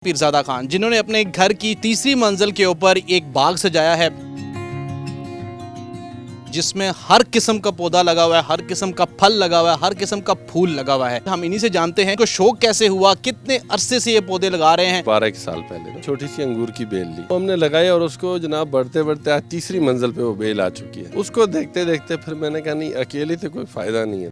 پیرزادہ خان جنہوں نے اپنے گھر کی تیسری منزل کے اوپر ایک باغ سجایا ہے جس میں ہر قسم کا پودا لگا ہوا ہے، ہر قسم کا پھل لگا ہوا ہے، ہر قسم کا پھول لگا ہوا ہے۔ ہم انہی سے جانتے ہیں کہ شوق کیسے ہوا، کتنے عرصے سے یہ پودے لگا رہے ہیں۔ 12 سال پہلے چھوٹی سی انگور کی بیل لی، ہم نے لگائی اور اس کو جناب بڑھتے بڑھتے آج تیسری منزل پہ وہ بیل آ چکی ہے۔ اس کو دیکھتے دیکھتے پھر میں نے کہا نہیں، اکیلے سے کوئی فائدہ نہیں ہے۔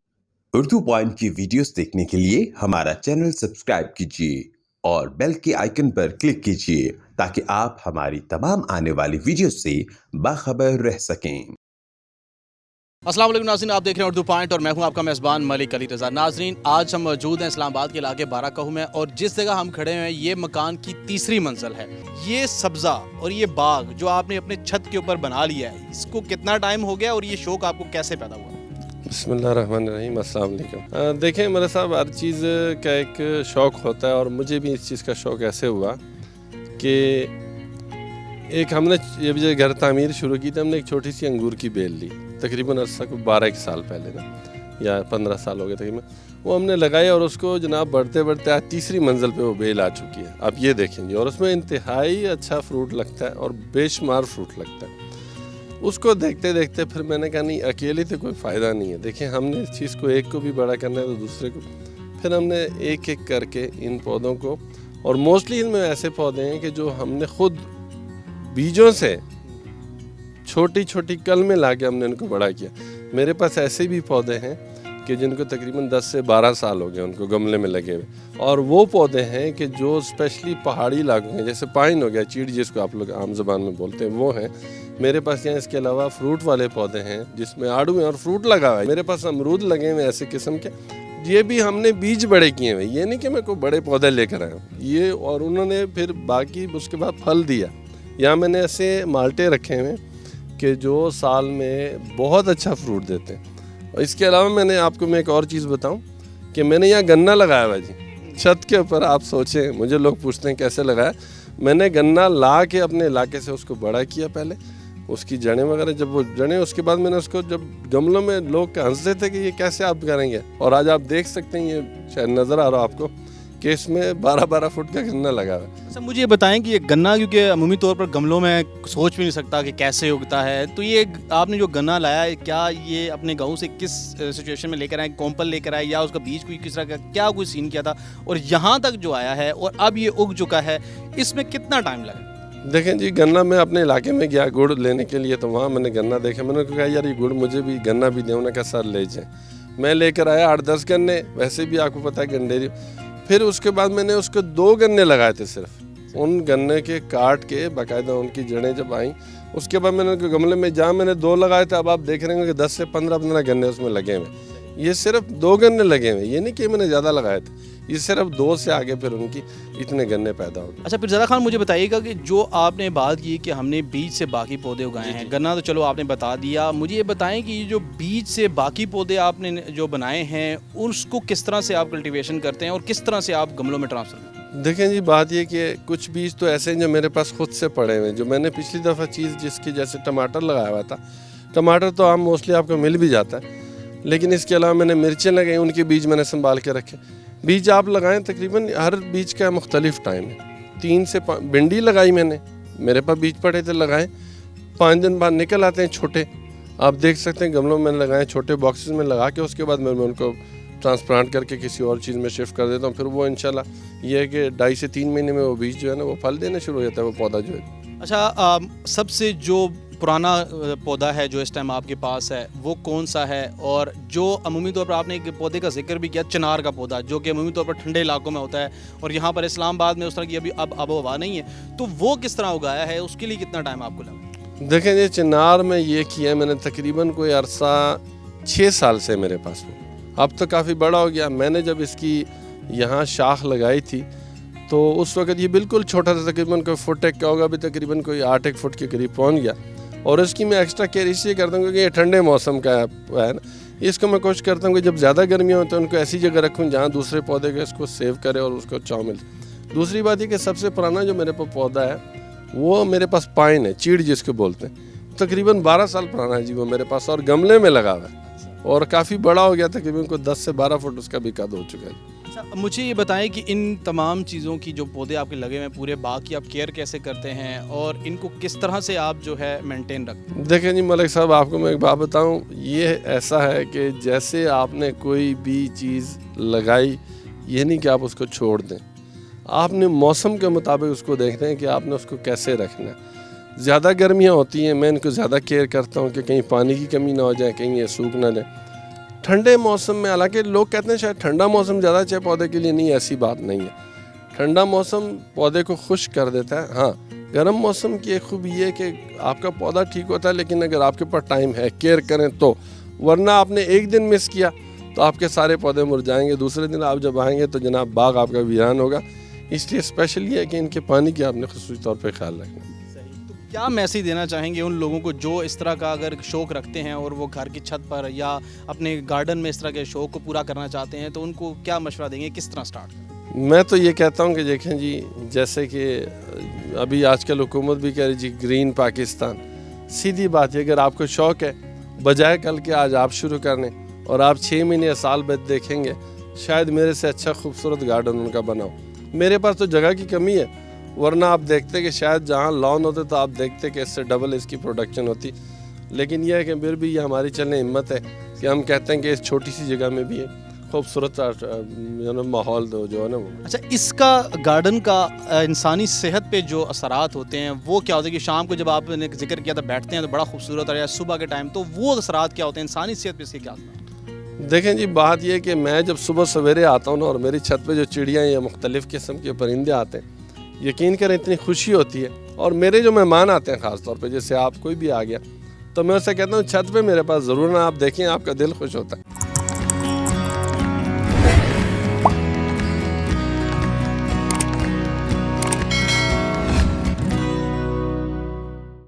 اردو پوائنٹ کی ویڈیوز دیکھنے کے لیے ہمارا چینل سبسکرائب کیجیے اور بیل کے آئیکن پر کلک کیجیے تاکہ آپ ہماری تمام آنے والی ویڈیوز سے باخبر رہ سکیں۔ السلام علیکم ناظرین، آپ دیکھ رہے ہیں اردو پوائنٹ اور میں ہوں آپ کا میزبان ملک علی رضا۔ ناظرین، آج ہم موجود ہیں اسلام آباد کے علاقے بارہ کہو میں، اور جس جگہ ہم کھڑے ہیں یہ مکان کی تیسری منزل ہے۔ یہ سبزہ اور یہ باغ جو آپ نے اپنے چھت کے اوپر بنا لیا ہے، اس کو کتنا ٹائم ہو گیا اور یہ شوق آپ کو کیسے پیدا ہوا؟ بسم اللہ الرحمن الرحیم، السلام علیکم۔ دیکھیں میرے صاحب، ہر چیز کا ایک شوق ہوتا ہے اور مجھے بھی اس چیز کا شوق ایسے ہوا کہ ایک ہم نے یہ گھر تعمیر شروع کی تھی، ہم نے ایک چھوٹی سی انگور کی بیل لی، تقریباً عرصہ کو 12 سال پہلے نا، یا 15 سال ہو گئے تقریباً۔ وہ ہم نے لگائی اور اس کو جناب بڑھتے بڑھتے آج تیسری منزل پہ وہ بیل آ چکی ہے۔ آپ یہ دیکھیں گے، اور اس میں انتہائی اچھا فروٹ لگتا ہے اور بے شمار فروٹ لگتا ہے۔ اس کو دیکھتے دیکھتے پھر میں نے کہا نہیں، اکیلے سے کوئی فائدہ نہیں ہے۔ دیکھیں، ہم نے اس چیز کو ایک کو بھی بڑا کرنا ہے تو دوسرے کو، پھر ہم نے ایک ایک کر کے ان پودوں کو، اور موسٹلی ان میں ایسے پودے ہیں کہ جو ہم نے خود بیجوں سے چھوٹی چھوٹی کل میں لا کے ہم نے ان کو بڑا کیا۔ میرے پاس ایسے بھی پودے ہیں کہ جن کو تقریباً 10 سے 12 سال ہو گئے ان کو گملے میں لگے ہوئے، اور وہ پودے ہیں کہ جو اسپیشلی پہاڑی علاقوں ہیں، جیسے پائن ہو گیا، چیڑ جس کو آپ لوگ عام زبان میں بولتے ہیں، وہ ہیں میرے پاس یہاں۔ اس کے علاوہ فروٹ والے پودے ہیں جس میں آڑو ہیں اور فروٹ لگا ہوا ہے۔ میرے پاس امرود لگے ہوئے ایسے قسم کے، یہ بھی ہم نے بیج بڑے کیے ہوئے، یہ نہیں کہ میں کوئی بڑے پودے لے کر آیا ہوں یہ، اور انہوں نے پھر باقی اس کے بعد پھل دیا۔ یہاں میں نے ایسے مالٹے رکھے ہوئے کہ جو سال میں بہت اچھا فروٹ دیتے ہیں۔ اور اس کے علاوہ میں نے آپ کو میں ایک اور چیز بتاؤں کہ میں نے یہاں گنا لگایا ہوا جی، چھت کے اوپر۔ آپ سوچیں، مجھے لوگ پوچھتے ہیں کیسے لگایا۔ میں نے گنا لا کے اپنے علاقے سے اس کو بڑا کیا، پہلے اس کی جڑیں وغیرہ جب وہ جڑیں، اس کے بعد میں نے اس کو، جب گملوں میں لوگ ہنستے تھے کہ یہ کیسے آپ کریں گے، اور آج آپ دیکھ سکتے ہیں، یہ شاید نظر آ رہا آپ کو کہ اس میں 12 فٹ کا گنا لگا ہوا ہے۔ اچھا، مجھے یہ بتائیں کہ یہ گنا، کیونکہ عمومی طور پر گملوں میں سوچ بھی نہیں سکتا کہ کیسے اگتا ہے، تو یہ آپ نے جو گنا لایا ہے، کیا یہ اپنے گاؤں سے کس سچویشن میں لے کر آئے، کومپل لے کر آئے، یا اس کا بیج کوئی کس طرح کا، کیا کوئی سین کیا تھا، اور یہاں تک جو آیا ہے اور اب یہ اگ چکا ہے، اس میں کتنا ٹائم لگا؟ دیکھیں جی، گنا میں اپنے علاقے میں گیا گڑ لینے کے لیے، تو وہاں میں نے گنا دیکھا، میں نے کہا یار یہ گڑ مجھے بھی، گنا بھی دیں۔ انہوں نے کہا سر لے جائیں۔ میں لے کر آیا 8-10 گنے، ویسے بھی آپ کو پتہ ہے گنڈیری۔ پھر اس کے بعد میں نے اس کو 2 گنے لگائے تھے صرف، ان گنے کے کاٹ کے باقاعدہ ان کی جڑیں جب آئیں، اس کے بعد میں نے ان کو گملے میں، جہاں میں نے 2 لگائے تھے، اب آپ دیکھ رہے ہیں کہ 10 سے 15 گنے اس میں لگے ہوئے۔ یہ صرف 2 گنے لگے ہوئے، یہ نہیں کہ میں نے زیادہ لگائے تھے، یہ صرف 2 سے آگے پھر ان کی اتنے گنے پیدا ہو گئے۔ اچھا پیرزادہ خان، مجھے بتائیے گا کہ جو آپ نے بات کی کہ ہم نے بیج سے باقی پودے اگائے ہیں، گنا تو چلو آپ نے بتا دیا، مجھے یہ بتائیں کہ یہ جو بیج سے باقی پودے آپ نے جو بنائے ہیں، اس کو کس طرح سے آپ کلٹیویشن کرتے ہیں اور کس طرح سے آپ گملوں میں ٹرانسفر کرتے ہیں؟ دیکھیں جی، بات یہ کہ کچھ بیج تو ایسے ہیں جو میرے پاس خود سے پڑے ہوئے ہیں، جو میں نے پچھلی دفعہ چیز جس کی، جیسے ٹماٹر لگایا ہوا تھا، ٹماٹر تو عام موسٹلی آپ کو مل بھی جاتا ہے، لیکن اس کے علاوہ میں نے مرچیں لگائی، ان کے بیج میں نے سنبھال کے رکھے۔ بیج آپ لگائیں، تقریباً ہر بیج کا مختلف ٹائم ہے۔ 3 سے 5 بھنڈی لگائی میں نے، میرے پاس بیج پڑے تھے، لگائیں، 5 دن بعد نکل آتے ہیں چھوٹے، آپ دیکھ سکتے ہیں گملوں میں لگائیں، چھوٹے باکسز میں لگا کے، اس کے بعد میں ان کو ٹرانسپلانٹ کر کے کسی اور چیز میں شفٹ کر دیتا ہوں۔ پھر وہ انشاءاللہ یہ ہے کہ 2.5 سے 3 مہینے میں وہ بیج جو ہے نا، وہ پھل دینے شروع ہو جاتا ہے، وہ پودا جو ہے۔ اچھا، سب سے جو پرانا پودا ہے جو اس ٹائم آپ کے پاس ہے، وہ کون سا ہے؟ اور جو عمومی طور پر آپ نے ایک پودے کا ذکر بھی کیا، چنار کا پودا، جو کہ عمومی طور پر ٹھنڈے علاقوں میں ہوتا ہے، اور یہاں پر اسلام آباد میں اس طرح کی ابھی اب آب و ہوا نہیں ہے، تو وہ کس طرح اگایا ہے، اس کے لیے کتنا ٹائم آپ کو لگا؟ دیکھیں جی، چنار میں یہ کیا ہے میں نے، تقریباً کوئی عرصہ 6 سال سے میرے پاس ہو، اب تو کافی بڑا ہو گیا۔ میں نے جب اس کی یہاں شاخ لگائی تھی تو اس وقت یہ بالکل چھوٹا تھا، تقریباً کوئی 1 فٹ کا ہوگا، بھی تقریباً کوئی 8 فٹ کے قریب پہنچ گیا۔ اور اس کی میں ایکسٹرا کیئر اس لیے کرتا ہوں کیونکہ یہ ٹھنڈے موسم کا ہے نا، اس کو میں کوشش کرتا ہوں کہ جب زیادہ گرمی ہو تو ان کو ایسی جگہ رکھوں جہاں دوسرے پودے کے اس کو سیو کرے اور اس کو چھاؤں ملے۔ دوسری بات یہ کہ سب سے پرانا جو میرے پاس پودا ہے وہ میرے پاس پائن ہے، چیڑ جس کو بولتے ہیں، تقریباً 12 سال پرانا ہے جی وہ میرے پاس، اور گملے میں لگا ہوا ہے، اور کافی بڑا ہو گیا، تقریباً کوئی 10 سے 12 فٹ اس کا بھی قد ہو چکا ہے۔ اچھا مجھے یہ بتائیں کہ ان تمام چیزوں کی جو پودے آپ کے لگے ہوئے ہیں پورے باغ کی آپ کیئر کیسے کرتے ہیں اور ان کو کس طرح سے آپ جو ہے مینٹین رکھتے ہیں؟ دیکھیں جی ملک صاحب، آپ کو میں ایک بات بتاؤں، یہ ایسا ہے کہ جیسے آپ نے کوئی بھی چیز لگائی، یہ نہیں کہ آپ اس کو چھوڑ دیں، آپ نے موسم کے مطابق اس کو دیکھتے ہیں کہ آپ نے اس کو کیسے رکھنا ہے۔ زیادہ گرمیاں ہوتی ہیں، میں ان کو زیادہ کیئر کرتا ہوں کہ کہیں پانی کی کمی نہ ہو جائے، کہیں یہ سوکھ نہ جائے۔ ٹھنڈے موسم میں، حالانکہ لوگ کہتے ہیں شاید ٹھنڈا موسم زیادہ اچھا پودے کے لیے، نہیں، ایسی بات نہیں ہے۔ ٹھنڈا موسم پودے کو خشک کر دیتا ہے۔ ہاں، گرم موسم کی ایک خوبی یہ ہے کہ آپ کا پودا ٹھیک ہوتا ہے، لیکن اگر آپ کے پاس ٹائم ہے، کیئر کریں تو، ورنہ آپ نے ایک دن مس کیا تو آپ کے سارے پودے مرجائیں گے، دوسرے دن آپ جب آئیں گے تو جناب باغ آپ کا ویران ہوگا۔ اس لیے اسپیشل یہ ہے کہ ان کے پانی کی آپ نے خصوصی طور پہ خیال رکھنا ہے۔ تو کیا میسیج دینا چاہیں گے ان لوگوں کو جو اس طرح کا اگر شوق رکھتے ہیں اور وہ گھر کی چھت پر یا اپنے گارڈن میں اس طرح کے شوق کو پورا کرنا چاہتے ہیں، تو ان کو کیا مشورہ دیں گے، کس طرح سٹارٹ کریں؟ میں تو یہ کہتا ہوں کہ دیکھیں جی، جیسے کہ ابھی آج کل حکومت بھی کہہ رہی جی گرین پاکستان، سیدھی بات ہے، اگر آپ کو شوق ہے، بجائے کل کے آج آپ شروع کرنے اور آپ 6 مہینے یا سال بعد دیکھیں گے شاید میرے سے اچھا خوبصورت گارڈن ان کا بناؤ۔ میرے پاس تو جگہ کی کمی ہے، ورنہ آپ دیکھتے کہ شاید جہاں لان ہوتے تو آپ دیکھتے کہ اس سے ڈبل اس کی پروڈکشن ہوتی، لیکن یہ ہے کہ پھر بھی یہ ہماری چلنے ہمت ہے کہ ہم کہتے ہیں کہ اس چھوٹی سی جگہ میں بھی خوبصورت ماحول دو جو ہے نا وہ۔ اچھا، اس کا گارڈن کا انسانی صحت پہ جو اثرات ہوتے ہیں وہ کیا ہوتے ہیں؟ کہ شام کو جب آپ نے ذکر کیا تھا بیٹھتے ہیں تو بڑا خوبصورت ہے، یا صبح کے ٹائم، تو وہ اثرات کیا ہوتے ہیں انسانی صحت پہ، اس کے کیا اثرات؟ دیکھیں جی، بات یہ ہے کہ میں جب صبح سویرے آتا ہوں نا اور میری چھت پہ جو چڑیاں یا مختلف قسم کے پرندے آتے ہیں، یقین کریں اتنی خوشی ہوتی ہے۔ اور میرے جو مہمان آتے ہیں خاص طور پہ، جیسے آپ کوئی بھی آ گیا تو میں اسے کہتا ہوں چھت پہ میرے پاس ضرور نا آپ دیکھیں، آپ کا دل خوش ہوتا ہے۔